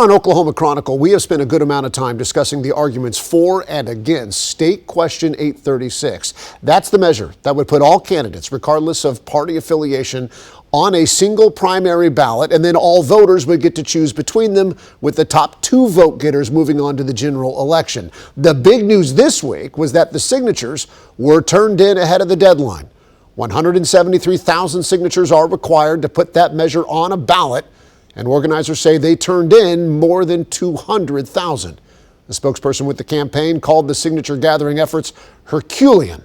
on Oklahoma Chronicle, we have spent a good amount of time discussing the arguments for and against State Question 836. That's the measure that would put all candidates, regardless of party affiliation, on a single primary ballot, and then all voters would get to choose between them, with the top 2 vote getters moving on to the general election. The big news this week was that the signatures were turned in ahead of the deadline. 173,000 signatures are required to put that measure on a ballot, and organizers say they turned in more than 200,000. The spokesperson with the campaign called the signature gathering efforts Herculean.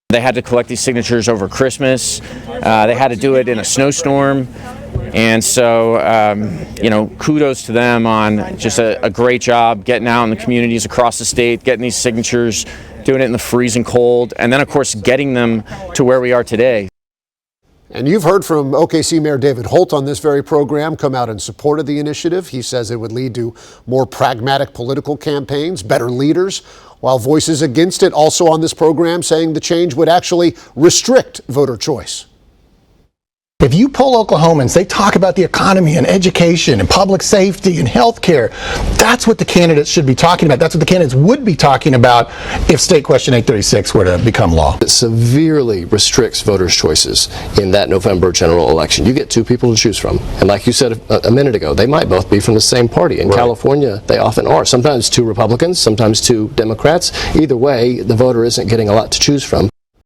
They had to collect these signatures over Christmas. They had to do it in a snowstorm. And so, kudos to them on just a great job getting out in the communities across the state, getting these signatures, doing it in the freezing cold, and then, of course, getting them to where we are today. And you've heard from OKC Mayor David Holt on this very program come out in support of the initiative. He says it would lead to more pragmatic political campaigns, better leaders, while voices against it also on this program saying the change would actually restrict voter choice. If you poll Oklahomans, they talk about the economy and education and public safety and health care. That's what the candidates should be talking about. That's what the candidates would be talking about if State Question 836 were to become law. It severely restricts voters' choices in that November general election. You get 2 people to choose from. And like you said a minute ago, they might both be from the same party. In California, they often are. Sometimes 2 Republicans, sometimes 2 Democrats. Either way, the voter isn't getting a lot to choose from.